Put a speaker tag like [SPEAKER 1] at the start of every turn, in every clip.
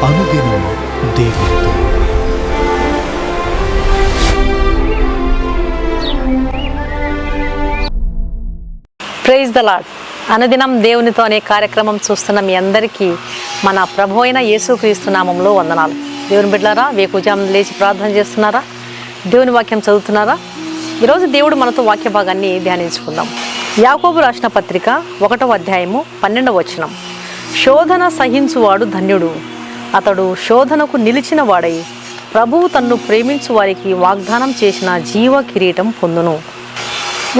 [SPEAKER 1] అనుదినం దేవునితో.
[SPEAKER 2] Praise the Lord. అనుదినం దేవునితో అనే కార్యక్రమం చూస్తున్న మీ అందరికీ మన ప్రభు అయిన యేసుక్రీస్తు నామంలో వందనాలు. దేవుని బిడ్డలారా, వేకుజామున లేచి ప్రార్థన చేస్తున్నారా? దేవుని వాక్యం చదువుతున్నారా? ఈరోజు దేవుడు మనతో వాక్య భాగాన్ని ధ్యానించుకుందాం. యాకోబు రాసిన పత్రిక 1వ అధ్యాయము 12వ వచనం. శోధన సహించువాడు ధన్యుడు, అతడు శోధనకు నిలిచిన వాడై ప్రభువు తన్ను ప్రేమించు వారికి వాగ్దానం చేసిన జీవ కిరీటం పొందును.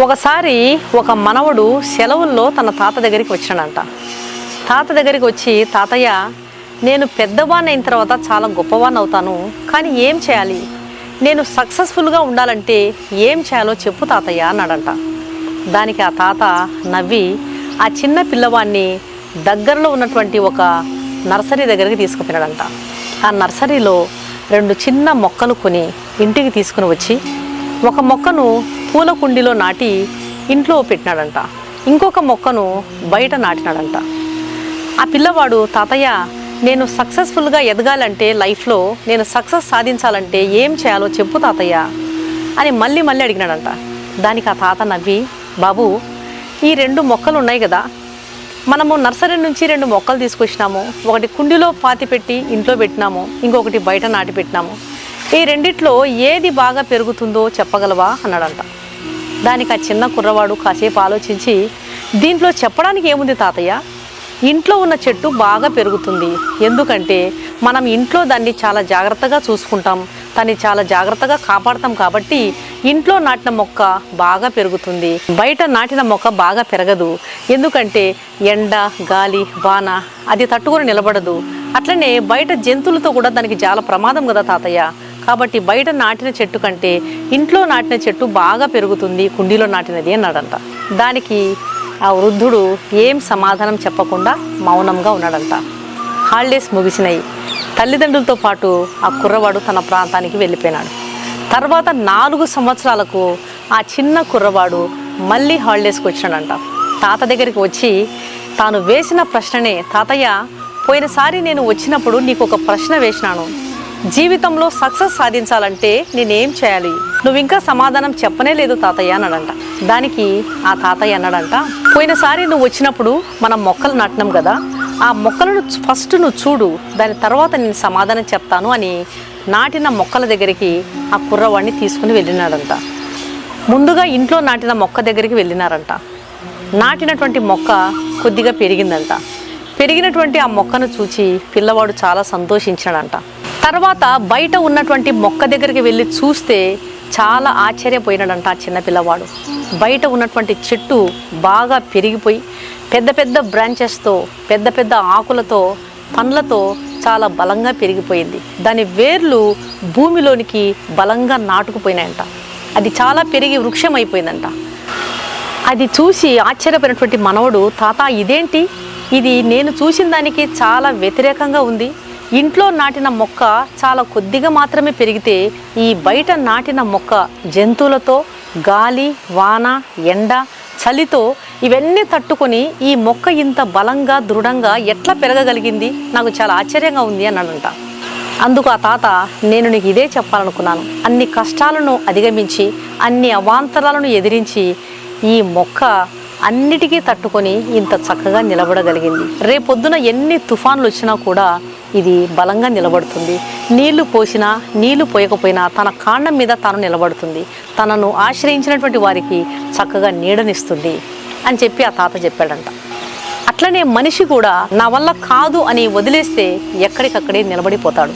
[SPEAKER 2] ఒకసారి ఒక మనవడు సెలవుల్లో తన తాత దగ్గరికి వచ్చాడంట. తాత దగ్గరికి వచ్చి, తాతయ్య, నేను పెద్దవాడిని అయిన తర్వాత చాలా గొప్పవాడిని అవుతాను, కానీ ఏం చేయాలి? నేను సక్సెస్ఫుల్గా ఉండాలంటే ఏం చేయాలో చెప్పు తాతయ్య అన్నాడంట. దానికి ఆ తాత నవ్వి ఆ చిన్న పిల్లవాడిని దగ్గరలో ఉన్నటువంటి ఒక నర్సరీ దగ్గరికి తీసుకుపోయినాడంట. ఆ నర్సరీలో 2 చిన్న మొక్కలు కొని ఇంటికి తీసుకుని వచ్చి ఒక మొక్కను పూల కుండీలో నాటి ఇంట్లో పెట్టినాడంట. ఇంకొక మొక్కను బయట నాటినాడంట. ఆ పిల్లవాడు, తాతయ్య, నేను సక్సెస్ఫుల్గా ఎదగాలంటే లైఫ్లో నేను సక్సెస్ సాధించాలంటే ఏం చేయాలో చెప్పు తాతయ్య అని మళ్ళీ అడిగినాడంట. దానికి ఆ తాత నవ్వి, బాబు, ఈ 2 మొక్కలు ఉన్నాయి కదా, మనము నర్సరీ నుంచి 2 మొక్కలు తీసుకొచ్చినాము. ఒకటి కుండీలో పాతి పెట్టి ఇంట్లో పెట్టినాము, ఇంకొకటి బయట నాటి పెట్టినాము. ఈ రెండిట్లో ఏది బాగా పెరుగుతుందో చెప్పగలవా అన్నాడంట. దానికి ఆ చిన్న కుర్రవాడు కాసేపు ఆలోచించి, దీంట్లో చెప్పడానికి ఏముంది తాతయ్య, ఇంట్లో ఉన్న చెట్టు బాగా పెరుగుతుంది. ఎందుకంటే మనం ఇంట్లో దాన్ని చాలా జాగ్రత్తగా చూసుకుంటాం, దాన్ని చాలా జాగ్రత్తగా కాపాడతాం. కాబట్టి ఇంట్లో నాటిన మొక్క బాగా పెరుగుతుంది, బయట నాటిన మొక్క బాగా పెరగదు. ఎందుకంటే ఎండ, గాలి, వాన అది తట్టుకొని నిలబడదు. అట్లనే బయట జంతువులతో కూడా దానికి చాలా ప్రమాదం కదా తాతయ్య. కాబట్టి బయట నాటిన చెట్టు కంటే ఇంట్లో నాటిన చెట్టు బాగా పెరుగుతుంది కుండీలో నాటినది అన్నాడంట. దానికి ఆ వృద్ధుడు ఏం సమాధానం చెప్పకుండా మౌనంగా ఉన్నాడంట. హాలిడేస్ ముగిసినాయి. తల్లిదండ్రులతో పాటు ఆ కుర్రవాడు తన ప్రాంతానికి వెళ్ళిపోయినాడు. తర్వాత 4 సంవత్సరాలకు ఆ చిన్న కుర్రవాడు మళ్ళీ హాలిడేస్కి వచ్చినాడంట. తాత దగ్గరికి వచ్చి తాను వేసిన ప్రశ్ననే, తాతయ్య, పోయినసారి నేను వచ్చినప్పుడు నీకు ఒక ప్రశ్న వేసినాను, జీవితంలో సక్సెస్ సాధించాలంటే నేనేం చేయాలి? నువ్వు ఇంకా సమాధానం చెప్పనే లేదు తాతయ్య అన్నాడంట. దానికి ఆ తాతయ్య అన్నాడంట, పోయినసారి నువ్వు వచ్చినప్పుడు మనం మొక్కలు నాటినాం కదా, ఆ మొక్కలను ఫస్ట్ నువ్వు చూడు, దాని తర్వాత నేను సమాధానం చెప్తాను అని నాటిన మొక్కల దగ్గరికి ఆ కుర్రవాడిని తీసుకుని వెళ్ళినాడంట. ముందుగా ఇంట్లో నాటిన మొక్క దగ్గరికి వెళ్ళినారంట. నాటినటువంటి మొక్క కొద్దిగా పెరిగిందంట. పెరిగినటువంటి ఆ మొక్కను చూసి పిల్లవాడు చాలా సంతోషించాడంట. తర్వాత బయట ఉన్నటువంటి మొక్క దగ్గరికి వెళ్ళి చూస్తే చాలా ఆశ్చర్యపోయినాడంట ఆ చిన్న పిల్లవాడు. బయట ఉన్నటువంటి చెట్టు బాగా పెరిగిపోయి పెద్ద పెద్ద బ్రాంచెస్తో, పెద్ద పెద్ద ఆకులతో, పండ్లతో చాలా బలంగా పెరిగిపోయింది. దాని వేర్లు భూమిలోనికి బలంగా నాటుకుపోయినాయంట. అది చాలా పెరిగి వృక్షం అయిపోయిందంట. అది చూసి ఆశ్చర్యపోయినటువంటి మనవడు, తాత, ఇదేంటి? ఇది నేను చూసిన దానికి చాలా వ్యతిరేకంగా ఉంది. ఇంట్లో నాటిన మొక్క చాలా కొద్దిగా మాత్రమే పెరిగితే ఈ బయట నాటిన మొక్క జంతువులతో, గాలి, వాన, ఎండ, చలితో ఇవన్నీ తట్టుకొని ఈ మొక్క ఇంత బలంగా, దృఢంగా ఎట్లా పెరగగలిగింది? నాకు చాలా ఆశ్చర్యంగా ఉంది అన్నాడంట. అందుకు ఆ తాత, నేను నీకు ఇదే చెప్పాలనుకున్నాను. అన్ని కష్టాలను అధిగమించి, అన్ని అవాంతరాలను ఎదిరించి ఈ మొక్క అన్నిటికీ తట్టుకొని ఇంత చక్కగా నిలబడగలిగింది. రేపొద్దున ఎన్ని తుఫాన్లు వచ్చినా కూడా ఇది బలంగా నిలబడుతుంది. నీళ్లు పోసినా, నీళ్లు పోయకపోయినా తన కాండం మీద తాను నిలబడుతుంది. తనను ఆశ్రయించినటువంటి వారికి చక్కగా నీడనిస్తుంది అని చెప్పి ఆ తాత చెప్పాడంట. అట్లనే మనిషి కూడా నా వల్ల కాదు అని వదిలేస్తే ఎక్కడికక్కడే నిలబడిపోతాడు.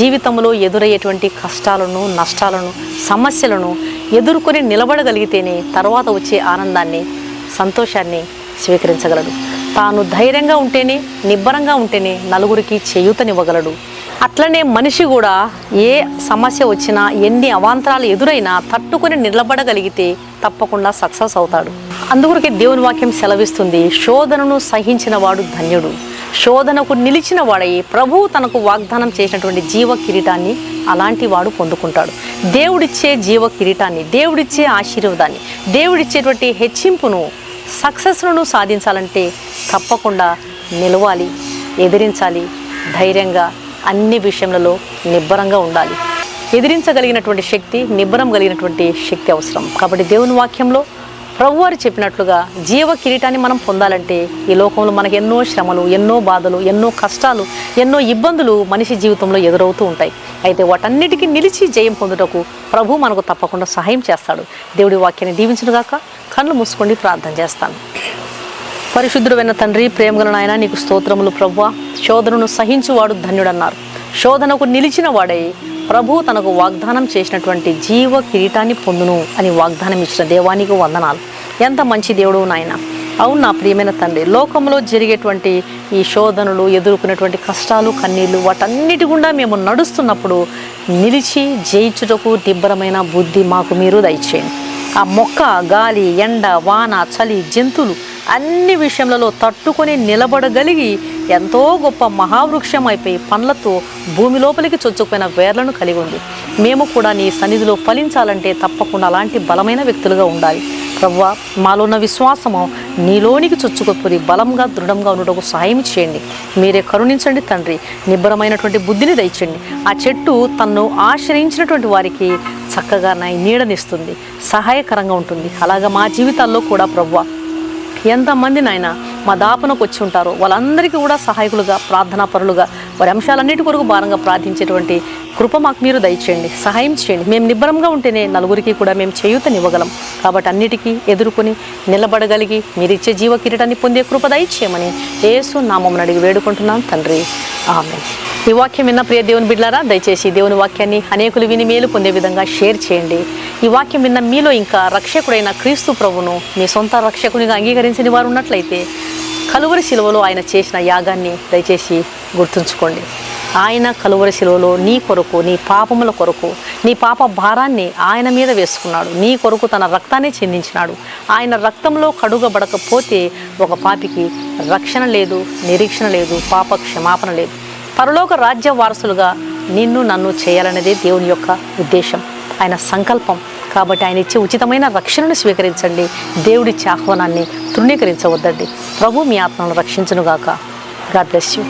[SPEAKER 2] జీవితంలో ఎదురయ్యేటువంటి కష్టాలను, నష్టాలను, సమస్యలను ఎదుర్కొని నిలబడగలిగితేనే తర్వాత వచ్చే ఆనందాన్ని, సంతోషాన్ని స్వీకరించగలడు. తాను ధైర్యంగా ఉంటేనే, నిబ్బరంగా ఉంటేనే నలుగురికి చేయూతనివ్వగలడు. అట్లనే మనిషి కూడా ఏ సమస్య వచ్చినా, ఎన్ని అవాంతరాలు ఎదురైనా తట్టుకొని నిలబడగలిగితే తప్పకుండా సక్సెస్ అవుతాడు. అందుకొరకే దేవుని వాక్యం సెలవిస్తుంది, శోధనను సహించిన వాడు ధన్యుడు, శోధనకు నిలిచిన వాడై ప్రభువు తనకు వాగ్దానం చేసినటువంటి జీవ కిరీటాన్ని అలాంటి వాడు పొందుకుంటాడు. దేవుడిచ్చే జీవ కిరీటాన్ని, దేవుడిచ్చే ఆశీర్వాదాన్ని, దేవుడిచ్చేటువంటి హెచ్చింపును, సక్సెస్ను సాధించాలంటే తప్పకుండా నిలవాలి, ఎదిరించాలి, ధైర్యంగా అన్ని విషయములలో నిబ్బరంగా ఉండాలి. ఎదిరించగలిగినటువంటి శక్తి, నిబ్బరం కలిగినటువంటి శక్తి అవసరం. కాబట్టి దేవుని వాక్యంలో ప్రభువారు చెప్పినట్లుగా జీవ కిరీటాన్ని మనం పొందాలంటే ఈ లోకంలో మనకు ఎన్నో శ్రమలు, ఎన్నో బాధలు, ఎన్నో కష్టాలు, ఎన్నో ఇబ్బందులు మనిషి జీవితంలో ఎదురవుతూ ఉంటాయి. అయితే వాటన్నిటికీ నిలిచి జయం పొందుటకు ప్రభు మనకు తప్పకుండా సహాయం చేస్తాడు. దేవుడి వాక్యాన్ని దీవించునుగాక. కళ్ళు మూసుకోండి, ప్రార్థన చేస్తాను. పరిశుద్ధుడైన తండ్రి, ప్రేమగల నాయన, నీకు స్తోత్రములు ప్రభువా. శోధనను సహించువాడు ధన్యుడన్నారు. శోధనకు నిలిచిన వాడై ప్రభు తనకు వాగ్దానం చేసినటువంటి జీవ కిరీటాన్ని పొందును అని వాగ్దానం ఇచ్చిన దేవానికి వందనాలు. ఎంత మంచి దేవుడు నాయన. అవును నా ప్రియమైన తండ్రి, లోకంలో జరిగేటువంటి ఈ శోధనలు, ఎదుర్కొనేటువంటి కష్టాలు, కన్నీళ్ళు, వాటన్నిటి గుండా మేము నడుస్తున్నప్పుడు నిలిచి జయించుటకు నిబ్బరమైన బుద్ధి మాకు మీరు దయచేయండి. ఆ మొక్క, గాలి, ఎండ, వాన, చలి, జంతువులు అన్ని విషయంలో తట్టుకొని నిలబడగలిగి ఎంతో గొప్ప మహావృక్షం అయిపోయి పండ్లతో భూమి లోపలికి చొచ్చుకుపోయిన వేర్లను కలిగి ఉంది. మేము కూడా నీ సన్నిధిలో ఫలించాలంటే తప్పకుండా అలాంటి బలమైన వ్యక్తులుగా ఉండాలి. ప్రభువా, మాలో ఉన్న విశ్వాసము నీలోనికి చొచ్చుకుపోయి బలంగా, దృఢంగా ఉండటకు సహాయం చేయండి. మీరే కరుణించండి తండ్రి. నిబ్బరమైనటువంటి బుద్ధిని దయచేయండి. ఆ చెట్టు తన్ను ఆశ్రయించినటువంటి వారికి చక్కగా నీడనిస్తుంది, సహాయకరంగా ఉంటుంది. అలాగా మా జీవితాల్లో కూడా ప్రభువా, ఎంతమంది నాయన మా దాపనకు వచ్చి ఉంటారో వాళ్ళందరికీ కూడా సహాయకులుగా, ప్రార్థనా పరులుగా, వారి అంశాలన్నిటి కొరకు భారంగా ప్రార్థించేటువంటి కృప మాకు మీరు దయచేయండి, సహాయం చేయండి. మేము నిబ్బరంగా ఉంటేనే నలుగురికి కూడా మేము చేయూతనివ్వగలం. కాబట్టి అన్నిటికీ ఎదుర్కొని నిలబడగలిగి మీరిచ్చే జీవ కిరీటాన్ని పొందే కృప దయచేయమని యేసు నామమున అడిగి వేడుకుంటున్నాను తండ్రి, ఆమేన్. ఈ వాక్యం విన్న ప్రియ దేవుని బిడ్డలారా, దయచేసి దేవుని వాక్యాన్ని అనేకులు విని మేలు పొందే విధంగా షేర్ చేయండి. ఈ వాక్యం విన్న మీలో ఇంకా రక్షకుడైన క్రీస్తు ప్రభును మీ సొంత రక్షకునిగా అంగీకరించని వారు ఉన్నట్లయితే కలువరి శిలువలో ఆయన చేసిన యాగాన్ని దయచేసి గుర్తుంచుకోండి. ఆయన కలువరి శిలువలో నీ కొరకు, నీ పాపముల కొరకు, నీ పాప భారాన్ని ఆయన మీద వేసుకున్నాడు. నీ కొరకు తన రక్తాన్ని చిందించినాడు. ఆయన రక్తంలో కడుగబడకపోతే ఒక పాపికి రక్షణ లేదు, నిరీక్షణ లేదు, పాప క్షమాపణ లేదు. పరలోక రాజ్య వారసులుగా నిన్ను నన్ను చేయాలనేదే దేవుని యొక్క ఉద్దేశం, ఆయన సంకల్పం. కాబట్టి ఆయన ఇచ్చే ఉచితమైన రక్షణను స్వీకరించండి. దేవుడిచ్చే ఆహ్వానాన్ని తృణీకరించవద్దండి. ప్రభు మీ ఆత్మను రక్షించునుగాక. God bless you.